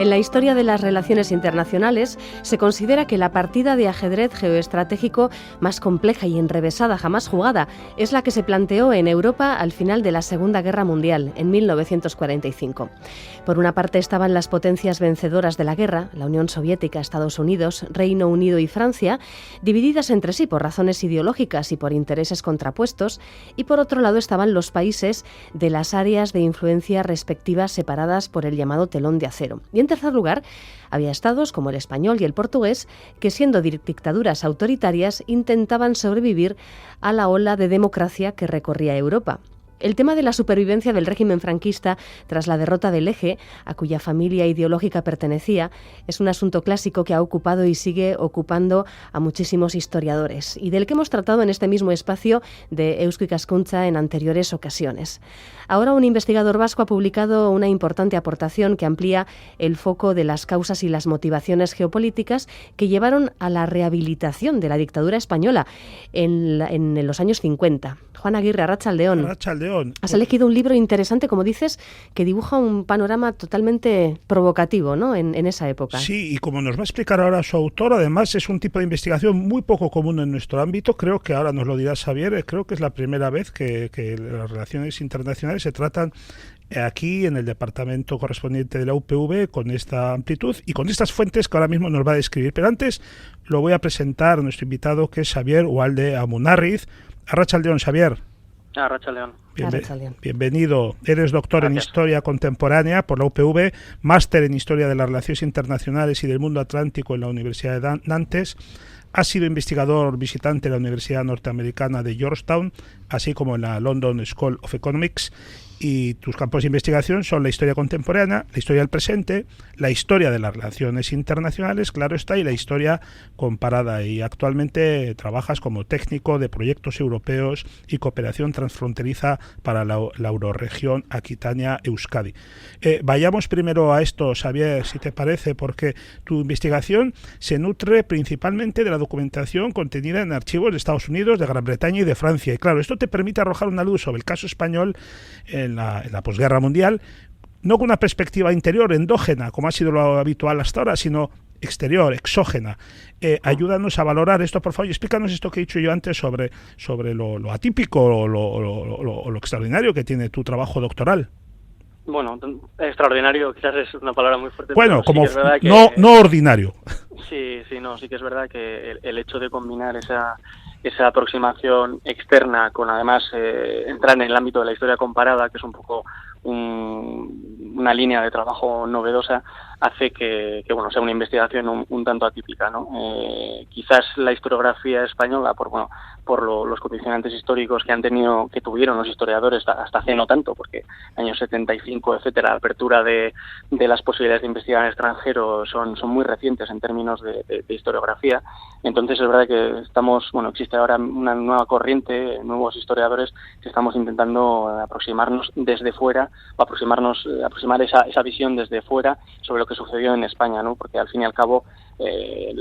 En la historia de las relaciones internacionales se considera que la partida de ajedrez geoestratégico más compleja y enrevesada jamás jugada es la que se planteó en Europa al final de la Segunda Guerra Mundial, en 1945. Por una parte estaban las potencias vencedoras de la guerra, la Unión Soviética, Estados Unidos, Reino Unido y Francia, divididas entre sí por razones ideológicas y por intereses contrapuestos, y por otro lado estaban los países de las áreas de influencia respectivas separadas por el llamado telón de acero. Y en tercer lugar, había estados como el español y el portugués que, siendo dictaduras autoritarias, intentaban sobrevivir a la ola de democracia que recorría Europa. El tema de la supervivencia del régimen franquista tras la derrota del Eje, a cuya familia ideológica pertenecía, es un asunto clásico que ha ocupado y sigue ocupando a muchísimos historiadores y del que hemos tratado en este mismo espacio de Eusko Ikaskuntza en anteriores ocasiones. Ahora un investigador vasco ha publicado una importante aportación que amplía el foco de las causas y las motivaciones geopolíticas que llevaron a la rehabilitación de la dictadura española en los años 50. Juan Aguirre, arratsaldeón. Arratsaldeón. Has elegido un libro interesante, como dices, que dibuja un panorama totalmente provocativo, ¿no?, en esa época. Sí, y como nos va a explicar ahora su autor, además es un tipo de investigación muy poco común en nuestro ámbito. Creo que ahora nos lo dirá Xavier. Creo que es la primera vez que las relaciones internacionales se tratan aquí en el departamento correspondiente de la UPV con esta amplitud y con estas fuentes que ahora mismo nos va a describir. Pero antes lo voy a presentar a nuestro invitado, que es Xavier Uhalde Amunarriz. Arratsaldeón, Xavier. Arratsaldeón. Bienvenido. Eres doctor en Historia Contemporánea por la UPV, máster en Historia de las Relaciones Internacionales y del Mundo Atlántico en la Universidad de Nantes. Has sido investigador visitante de la Universidad Norteamericana de Georgetown, así como en la London School of Economics. Y tus campos de investigación son la historia contemporánea, la historia del presente, la historia de las relaciones internacionales, claro está, y la historia comparada. Y actualmente trabajas como técnico de proyectos europeos y cooperación transfronteriza para la euroregión Aquitania-Euskadi. Vayamos primero a esto, Xavier, si te parece, porque tu investigación se nutre principalmente de la documentación contenida en archivos de Estados Unidos, de Gran Bretaña y de Francia. Y claro, esto te permite arrojar una luz sobre el caso español en la posguerra mundial, no con una perspectiva interior, endógena, como ha sido lo habitual hasta ahora, sino exterior, exógena. Ayúdanos a valorar esto, por favor, y explícanos esto que he dicho yo antes sobre lo atípico o lo extraordinario que tiene tu trabajo doctoral. Bueno, extraordinario quizás es una palabra muy fuerte. Bueno, como sí que no ordinario. Sí que es verdad que el hecho de combinar esa aproximación externa con además entrar en el ámbito de la historia comparada, que es un poco una línea de trabajo novedosa, hace que bueno, sea una investigación un tanto atípica, ¿no? Quizás la historiografía española, por los condicionantes históricos que tuvieron los historiadores hasta hace no tanto, porque años 75, etcétera, la apertura de las posibilidades de investigar en extranjero son muy recientes en términos de historiografía. Entonces es verdad que existe ahora una nueva corriente, nuevos historiadores que estamos intentando aproximarnos desde fuera, o aproximar esa visión desde fuera sobre lo que sucedió en España, ¿no? Porque al fin y al cabo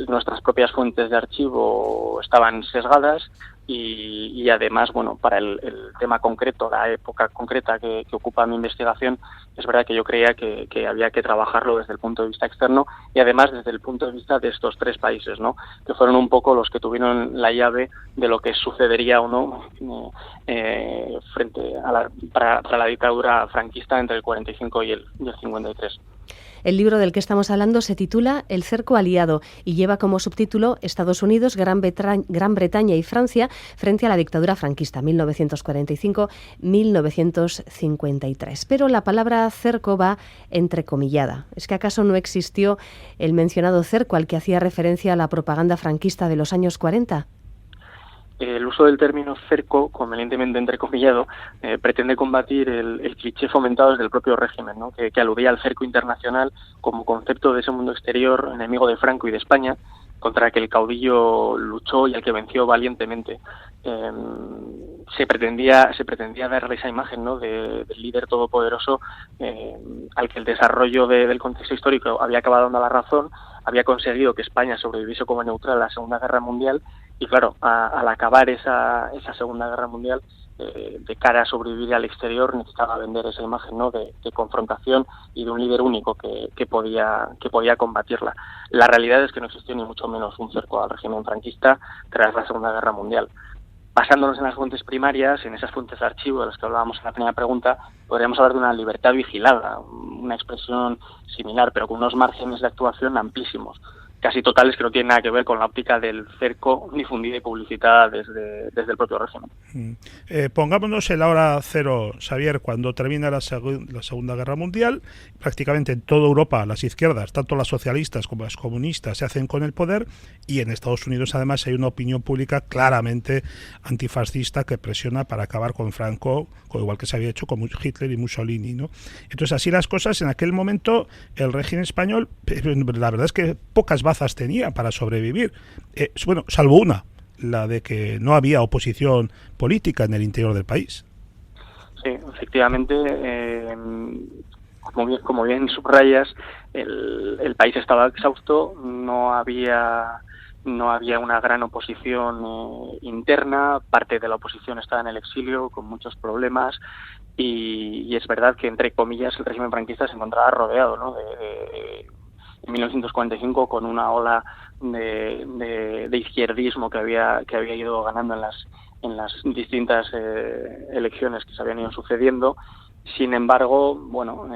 nuestras propias fuentes de archivo estaban sesgadas y además, bueno, para el tema concreto, la época concreta que ocupa mi investigación, es verdad que yo creía que había que trabajarlo desde el punto de vista externo y además desde el punto de vista de estos tres países, ¿no?, que fueron un poco los que tuvieron la llave de lo que sucedería o no frente a para la dictadura franquista entre el 45 y el 53. El libro del que estamos hablando se titula El cerco aliado y lleva como subtítulo Estados Unidos, Gran Bretaña y Francia frente a la dictadura franquista, 1945-1953. Pero la palabra cerco va entrecomillada. ¿Es que acaso no existió el mencionado cerco al que hacía referencia a la propaganda franquista de los años 40? El uso del término cerco, convenientemente entrecomillado, pretende combatir el cliché fomentado desde el propio régimen, ¿no?, que aludía al cerco internacional como concepto de ese mundo exterior enemigo de Franco y de España, contra el que el caudillo luchó y al que venció valientemente. Se pretendía dar esa imagen, ¿no?, del líder todopoderoso al que el desarrollo del contexto histórico había acabado dando la razón, había conseguido que España sobreviviese como neutral a la Segunda Guerra Mundial. Y claro, al acabar esa Segunda Guerra Mundial, de cara a sobrevivir al exterior, necesitaba vender esa imagen, ¿no?, de confrontación y de un líder único que podía combatirla. La realidad es que no existió ni mucho menos un cerco al régimen franquista tras la Segunda Guerra Mundial. Basándonos en las fuentes primarias, en esas fuentes de archivo de las que hablábamos en la primera pregunta, podríamos hablar de una libertad vigilada, una expresión similar, pero con unos márgenes de actuación amplísimos, casi totales, que no tienen nada que ver con la óptica del cerco difundida y publicitada desde el propio régimen. Pongámonos el hora cero, Xavier, cuando termina la Segunda Guerra Mundial, prácticamente en toda Europa las izquierdas, tanto las socialistas como las comunistas, se hacen con el poder, y en Estados Unidos además hay una opinión pública claramente antifascista que presiona para acabar con Franco, igual que se había hecho con Hitler y Mussolini, ¿no? Entonces, así las cosas, en aquel momento el régimen español, la verdad es que pocas bazas tenía para sobrevivir, bueno, salvo una, la de que no había oposición política en el interior del país. Sí, efectivamente, como bien subrayas, el país estaba exhausto, no había una gran oposición interna, parte de la oposición estaba en el exilio con muchos problemas, y es verdad que, entre comillas, el régimen franquista se encontraba rodeado, ¿no?, en 1945 con una ola de izquierdismo que había ido ganando en las distintas elecciones que se habían ido sucediendo. Sin embargo, bueno,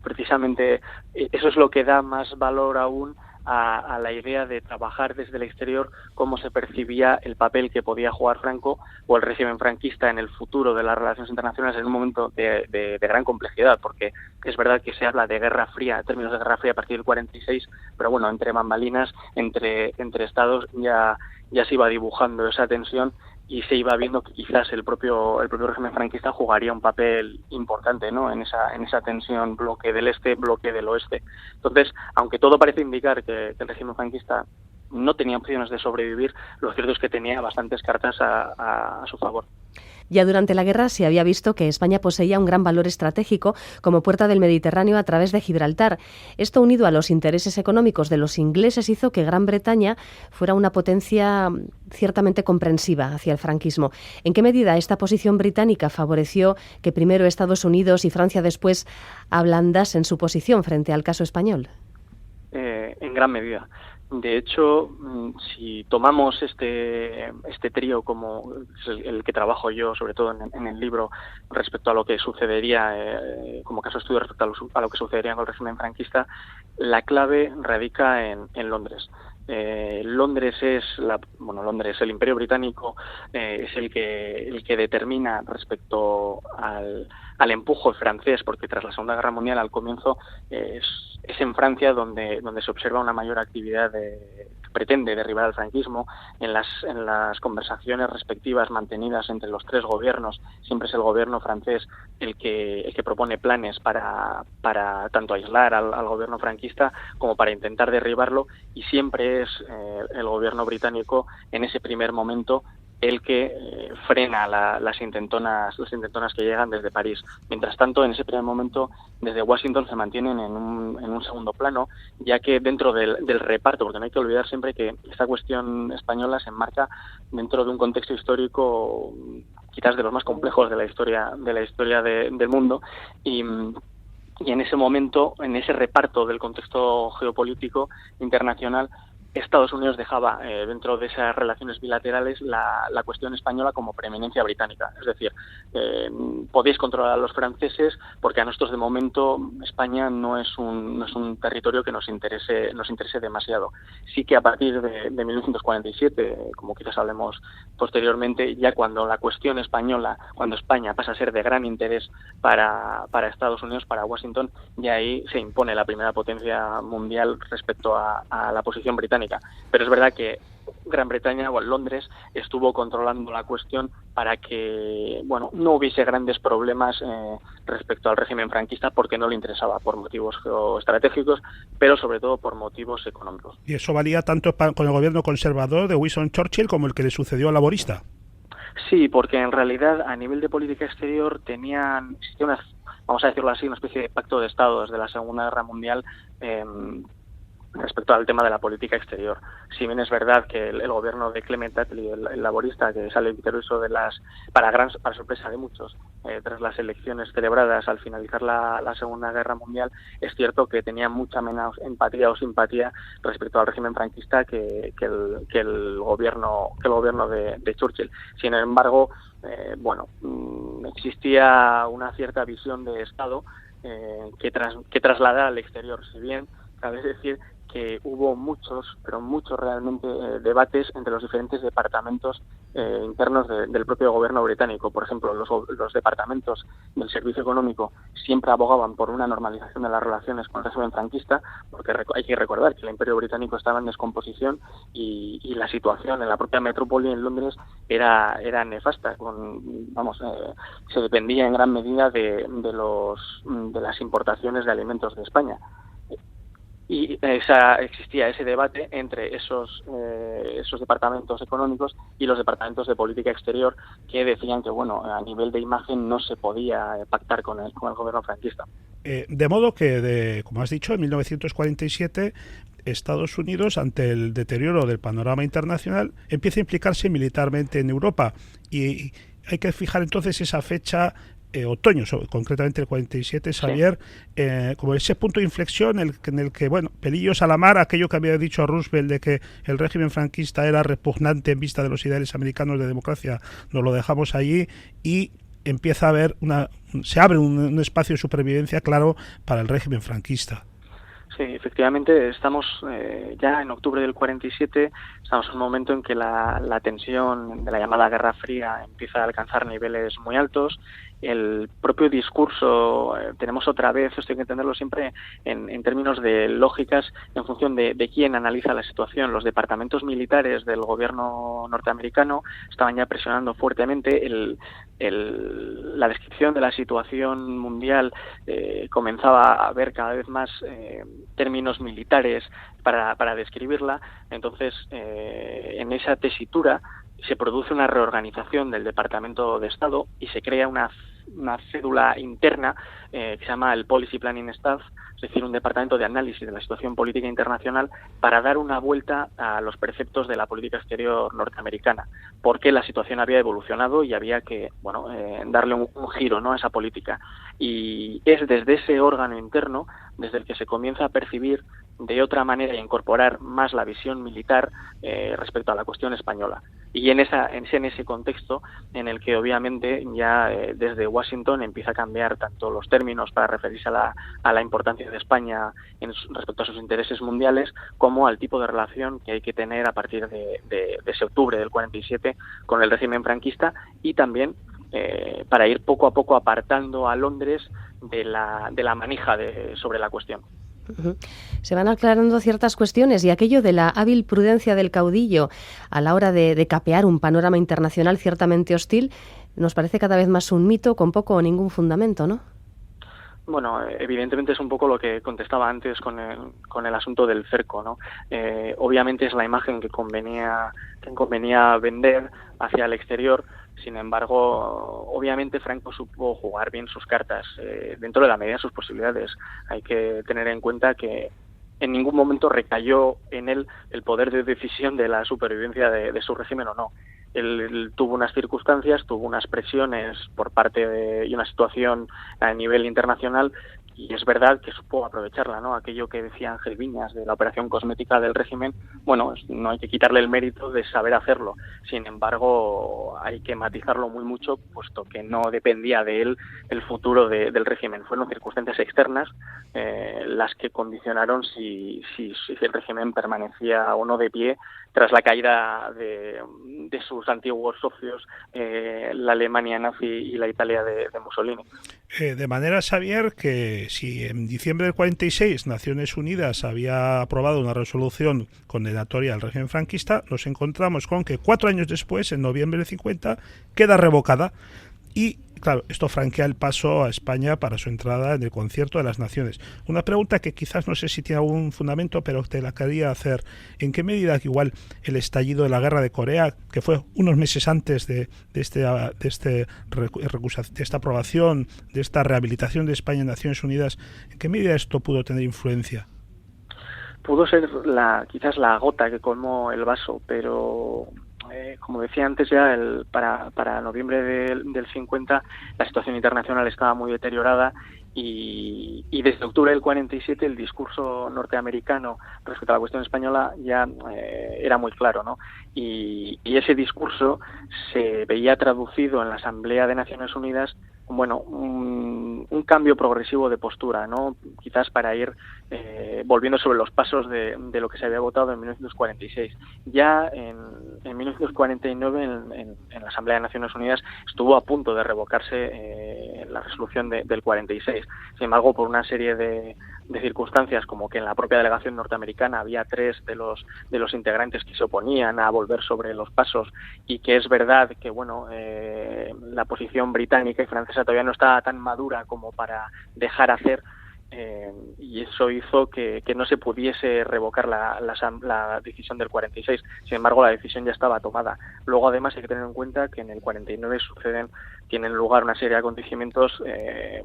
precisamente eso es lo que da más valor aún a la idea de trabajar desde el exterior cómo se percibía el papel que podía jugar Franco o el régimen franquista en el futuro de las relaciones internacionales en un momento de gran complejidad, porque es verdad que se habla de Guerra Fría, términos de Guerra Fría a partir del 46, pero bueno, entre bambalinas, entre estados ya se iba dibujando esa tensión, y se iba viendo que quizás el propio régimen franquista jugaría un papel importante, ¿no?, en esa tensión, bloque del este, bloque del oeste. Entonces, aunque todo parece indicar que el régimen franquista no tenía opciones de sobrevivir, lo cierto es que tenía bastantes cartas a su favor. Ya durante la guerra se había visto que España poseía un gran valor estratégico como puerta del Mediterráneo a través de Gibraltar. Esto, unido a los intereses económicos de los ingleses, hizo que Gran Bretaña fuera una potencia ciertamente comprensiva hacia el franquismo. ¿En qué medida esta posición británica favoreció que primero Estados Unidos y Francia después ablandasen su posición frente al caso español? En gran medida. De hecho, si tomamos este trío como el que trabajo yo, sobre todo en el libro, respecto a lo que sucedería, como caso de estudio respecto a lo que sucedería con el régimen franquista, la clave radica en Londres. Londres el Imperio Británico es el que determina respecto al empujo francés, porque tras la Segunda Guerra Mundial, al comienzo, es en Francia donde se observa una mayor actividad que pretende derribar al franquismo. En las conversaciones respectivas mantenidas entre los tres gobiernos, siempre es el gobierno francés el que propone planes para tanto aislar al gobierno franquista como para intentar derribarlo, y siempre es el gobierno británico en ese primer momento el que frena las intentonas que llegan desde París. Mientras tanto, en ese primer momento, desde Washington se mantienen en un segundo plano, ya que dentro del reparto, porque no hay que olvidar siempre que esta cuestión española se enmarca dentro de un contexto histórico quizás de los más complejos de la historia del mundo, y en ese momento, en ese reparto del contexto geopolítico internacional, Estados Unidos dejaba dentro de esas relaciones bilaterales la cuestión española como preeminencia británica. Es decir, podéis controlar a los franceses porque a nosotros de momento España no es un territorio que nos interese demasiado. Sí que a partir de 1947, como quizás hablemos posteriormente, ya cuando la cuestión española, cuando España pasa a ser de gran interés para Estados Unidos, para Washington, ya ahí se impone la primera potencia mundial respecto a la posición británica. Pero es verdad que Gran Bretaña o Londres estuvo controlando la cuestión para que no hubiese grandes problemas respecto al régimen franquista, porque no le interesaba por motivos geoestratégicos, pero sobre todo por motivos económicos. Y eso valía tanto con el gobierno conservador de Winston Churchill como el que le sucedió al laborista. Sí, porque en realidad a nivel de política exterior existía una, vamos a decirlo así, una especie de pacto de Estado desde la Segunda Guerra Mundial, respecto al tema de la política exterior. Si bien es verdad que el gobierno de Clement Attlee, el laborista, que sale victorioso para sorpresa de muchos, tras las elecciones celebradas al finalizar la Segunda Guerra Mundial, es cierto que tenía mucha menos empatía o simpatía respecto al régimen franquista que el gobierno de Churchill. Sin embargo, existía una cierta visión de Estado que trasladar al exterior. Si bien cabe decir que hubo muchos realmente debates entre los diferentes departamentos internos del propio gobierno británico. Por ejemplo, los departamentos del Servicio Económico siempre abogaban por una normalización de las relaciones con el régimen franquista, porque hay que recordar que el Imperio Británico estaba en descomposición y la situación en la propia metrópoli en Londres era nefasta. Se dependía en gran medida de las importaciones de alimentos de España. Y existía ese debate entre esos departamentos económicos y los departamentos de política exterior, que decían que a nivel de imagen no se podía pactar con el gobierno franquista. De modo que, como has dicho, en 1947 Estados Unidos, ante el deterioro del panorama internacional, empieza a implicarse militarmente en Europa, y hay que fijar entonces esa fecha, otoño, concretamente el 47, Xavier, como ese punto de inflexión en el que, pelillos a la mar, aquello que había dicho Roosevelt de que el régimen franquista era repugnante en vista de los ideales americanos de democracia, nos lo dejamos allí y empieza a haber se abre un espacio de supervivencia claro para el régimen franquista. Sí, efectivamente, estamos ya en octubre del 47, estamos en un momento en que la tensión de la llamada Guerra Fría empieza a alcanzar niveles muy altos. El propio discurso, tenemos otra vez, esto hay que entenderlo siempre en términos de lógicas, en función de quién analiza la situación. Los departamentos militares del gobierno norteamericano estaban ya presionando fuertemente. La descripción de la situación mundial comenzaba a ver cada vez más términos militares para describirla. Entonces, en esa tesitura se produce una reorganización del Departamento de Estado y se crea una cédula interna que se llama el Policy Planning Staff, es decir, un departamento de análisis de la situación política internacional para dar una vuelta a los preceptos de la política exterior norteamericana, porque la situación había evolucionado y había que darle un giro, ¿no?, a esa política. Y es desde ese órgano interno desde el que se comienza a percibir de otra manera y a incorporar más la visión militar respecto a la cuestión española. Y en ese contexto en el que obviamente ya desde Washington empieza a cambiar tanto los términos para referirse a la importancia de España respecto a sus intereses mundiales, como al tipo de relación que hay que tener a partir de ese octubre del 47 con el régimen franquista, y también para ir poco a poco apartando a Londres de la manija sobre la cuestión. Se van aclarando ciertas cuestiones, y aquello de la hábil prudencia del caudillo a la hora de capear un panorama internacional ciertamente hostil nos parece cada vez más un mito con poco o ningún fundamento, ¿no? Bueno, evidentemente es un poco lo que contestaba antes con el asunto del cerco, ¿no? Obviamente es la imagen que convenía vender hacia el exterior. Sin embargo, obviamente Franco supo jugar bien sus cartas dentro de la medida de sus posibilidades. Hay que tener en cuenta que en ningún momento recayó en él el poder de decisión de la supervivencia de su régimen o no. Él tuvo unas circunstancias, tuvo unas presiones por parte y una situación a nivel internacional, y es verdad que supo aprovecharla, ¿no? Aquello que decía Ángel Viñas de la operación cosmética del régimen, no hay que quitarle el mérito de saber hacerlo. Sin embargo, hay que matizarlo muy mucho, puesto que no dependía de él el futuro del régimen. Fueron circunstancias externas las que condicionaron si el régimen permanecía o no de pie tras la caída de sus antiguos socios, la Alemania nazi y la Italia de Mussolini. De manera, Xavier, que si en diciembre del 46 Naciones Unidas había aprobado una resolución condenatoria al régimen franquista, nos encontramos con que 4 años después, en noviembre del 50, queda revocada. Y, claro, esto franquea el paso a España para su entrada en el Concierto de las Naciones. Una pregunta que quizás no sé si tiene algún fundamento, pero te la quería hacer. ¿En qué medida que igual el estallido de la Guerra de Corea, que fue unos meses antes de esta aprobación, de esta rehabilitación de España en Naciones Unidas, en qué medida esto pudo tener influencia? pudo ser quizás la gota que colmó el vaso, pero como decía antes ya, para noviembre del 50 la situación internacional estaba muy deteriorada y desde octubre del 47 el discurso norteamericano respecto a la cuestión española ya era muy claro, ¿no? Y ese discurso se veía traducido en la Asamblea de Naciones Unidas, bueno, un cambio progresivo de postura, ¿no? Quizás para ir volviendo sobre los pasos de lo que se había votado en 1946. Ya en 1949 en la Asamblea de Naciones Unidas estuvo a punto de revocarse la resolución del 46. Sin embargo, por una serie de circunstancias, como que en la propia delegación norteamericana había 3 de los integrantes que se oponían a volver sobre los pasos, y que es verdad que bueno, la posición británica y francesa todavía no estaba tan madura como para dejar hacer, y eso hizo que no se pudiese revocar la decisión del 46. Sin embargo, la decisión ya estaba tomada. Luego, además, hay que tener en cuenta que en el 49 tienen lugar una serie de acontecimientos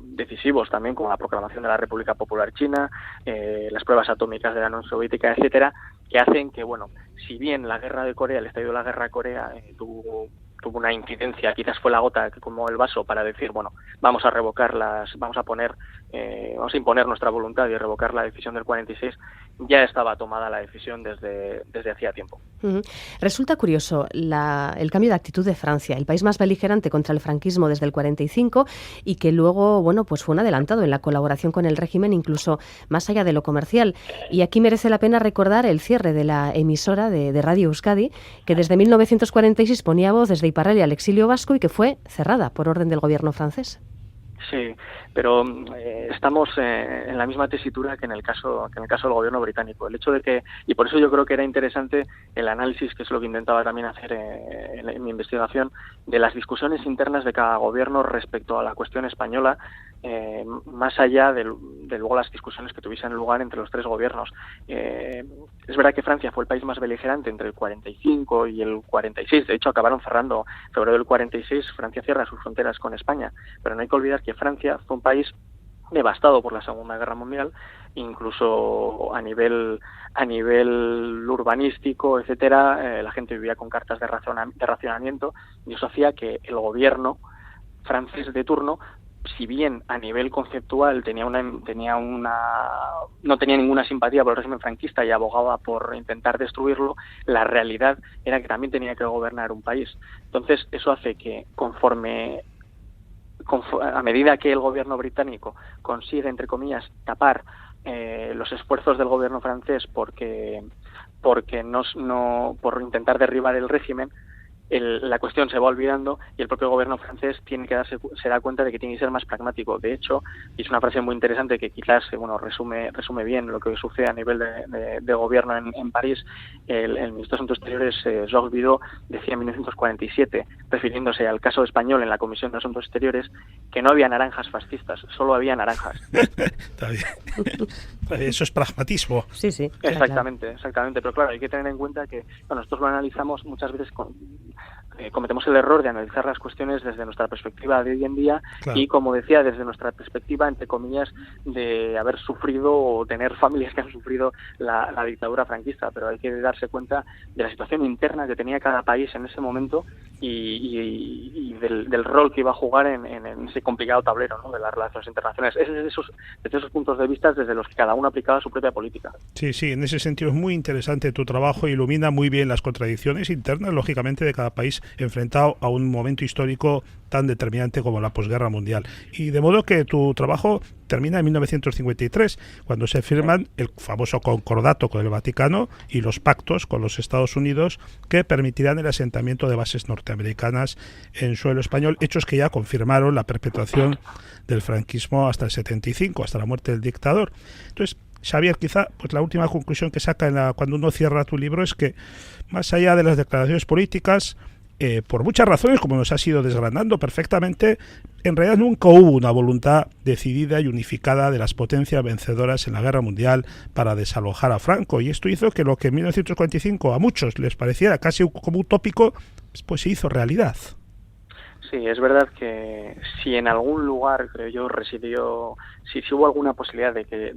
decisivos también, como la proclamación de la República Popular China, las pruebas atómicas de la Unión Soviética, etcétera, que hacen que, bueno, si bien la guerra de Corea, el estallido de la guerra de Corea tuvo una incidencia, quizás fue la gota que colmó el vaso para decir, bueno, vamos a imponer nuestra voluntad y revocar la decisión del 46, ya estaba tomada la decisión desde hacía tiempo. Resulta curioso el cambio de actitud de Francia, el país más beligerante contra el franquismo desde el 45, y que luego, bueno, pues fue un adelantado en la colaboración con el régimen, incluso más allá de lo comercial. Y aquí merece la pena recordar el cierre de la emisora de Radio Euskadi, que desde 1946 ponía voz desde Iparralde al exilio vasco y que fue cerrada por orden del gobierno francés. Sí, pero estamos en la misma tesitura que en el caso del gobierno británico. El hecho de que, y por eso yo creo que era interesante el análisis, que es lo que intentaba también hacer en mi investigación, de las discusiones internas de cada gobierno respecto a la cuestión española, más allá de luego las discusiones que tuviesen lugar entre los 3 gobiernos. Es verdad que Francia fue el país más beligerante entre el 45 y el 46, de hecho acabaron cerrando en febrero del 46, Francia cierra sus fronteras con España, pero no hay que olvidar que Francia fue un país devastado por la Segunda Guerra Mundial, incluso a nivel urbanístico, etcétera, la gente vivía con cartas de racionamiento, y eso hacía que el gobierno francés de turno, si bien a nivel conceptual no tenía ninguna simpatía por el régimen franquista y abogaba por intentar destruirlo, la realidad era que también tenía que gobernar un país. Entonces, eso hace que a medida que el gobierno británico consigue, entre comillas, tapar los esfuerzos del gobierno francés por intentar derribar el régimen, la cuestión se va olvidando y el propio gobierno francés se da cuenta de que tiene que ser más pragmático. De hecho, y es una frase muy interesante que quizás resume bien lo que sucede a nivel de gobierno en París. El ministro de Asuntos Exteriores, Georges Bidault, decía en 1947, refiriéndose al caso español en la Comisión de Asuntos Exteriores, que no había naranjas fascistas, solo había naranjas. Está bien. Eso es pragmatismo. Sí. Exactamente. Pero claro, hay que tener en cuenta que nosotros lo analizamos muchas veces cometemos el error de analizar las cuestiones desde nuestra perspectiva de hoy en día, claro. Y como decía, desde nuestra perspectiva, entre comillas, de haber sufrido o tener familias que han sufrido la dictadura franquista, pero hay que darse cuenta de la situación interna que tenía cada país en ese momento y del rol que iba a jugar en ese complicado tablero, ¿no?, de las relaciones internacionales. Es desde esos puntos de vista desde los que cada uno aplicaba su propia política. Sí, en ese sentido es muy interesante tu trabajo, ilumina muy bien las contradicciones internas, lógicamente, de cada país enfrentado a un momento histórico tan determinante como la posguerra mundial. Y de modo que tu trabajo termina en 1953, cuando se firman el famoso concordato con el Vaticano y los pactos con los Estados Unidos que permitirán el asentamiento de bases norteamericanas en suelo español, hechos que ya confirmaron la perpetuación del franquismo hasta el 75, hasta la muerte del dictador. Entonces, Xavier, quizá pues la última conclusión que saca cuando uno cierra tu libro es que, más allá de las declaraciones políticas, por muchas razones, como nos has ido desgranando perfectamente, en realidad nunca hubo una voluntad decidida y unificada de las potencias vencedoras en la guerra mundial para desalojar a Franco, y esto hizo que lo que en 1945 a muchos les pareciera casi como utópico, pues se hizo realidad. Sí, es verdad que si en algún lugar, creo yo, residió, si hubo alguna posibilidad de que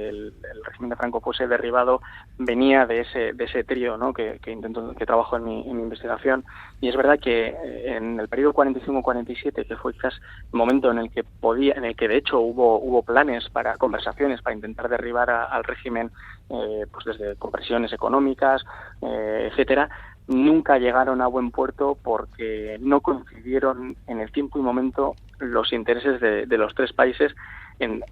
el régimen de Franco fuese derribado, venía de ese trío, ¿no? que trabajó en mi investigación. Y es verdad que en el periodo 45-47, que fue quizás el momento en el que de hecho hubo planes para conversaciones para intentar derribar al régimen, pues desde compresiones económicas, etcétera, nunca llegaron a buen puerto porque no coincidieron en el tiempo y momento los intereses de los tres países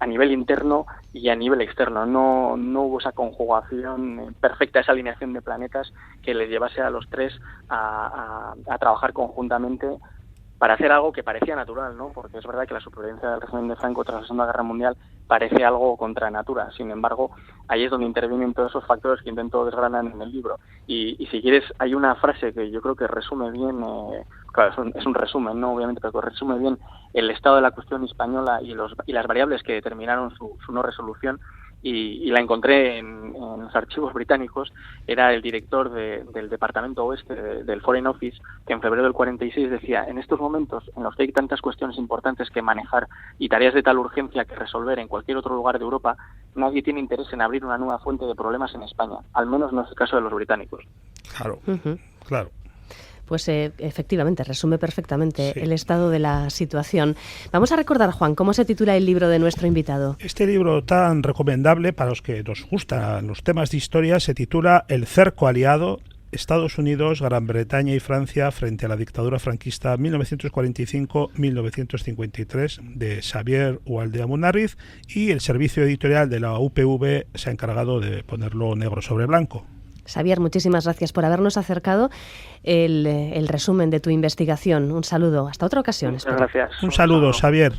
a nivel interno y a nivel externo. No hubo esa conjugación perfecta, esa alineación de planetas que les llevase a los tres a trabajar conjuntamente para hacer algo que parecía natural, ¿no? Porque es verdad que la supervivencia del régimen de Franco tras la Segunda Guerra Mundial parece algo contra natura. Sin embargo, ahí es donde intervienen todos esos factores que intento desgranar en el libro. Y si quieres, hay una frase que yo creo que resume bien, claro, es un resumen, ¿no? Obviamente, pero que resume bien el estado de la cuestión española y las variables que determinaron su no resolución. Y la encontré en los archivos británicos. Era el director del Departamento Oeste del Foreign Office, que en febrero del 46 decía: en estos momentos en los que hay tantas cuestiones importantes que manejar y tareas de tal urgencia que resolver en cualquier otro lugar de Europa, nadie tiene interés en abrir una nueva fuente de problemas en España. Al menos no es el caso de los británicos. Claro, claro. Pues efectivamente, resume perfectamente Sí. el estado de la situación. Vamos a recordar, Juan, ¿cómo se titula el libro de nuestro invitado? Este libro tan recomendable para los que nos gustan los temas de historia se titula El cerco aliado, Estados Unidos, Gran Bretaña y Francia frente a la dictadura franquista 1945-1953, de Xavier Ualdea-Munarriz, y el servicio editorial de la UPV se ha encargado de ponerlo negro sobre blanco. Xavier, muchísimas gracias por habernos acercado el resumen de tu investigación. Un saludo. Hasta otra ocasión. Muchas gracias. Un saludo, Xavier.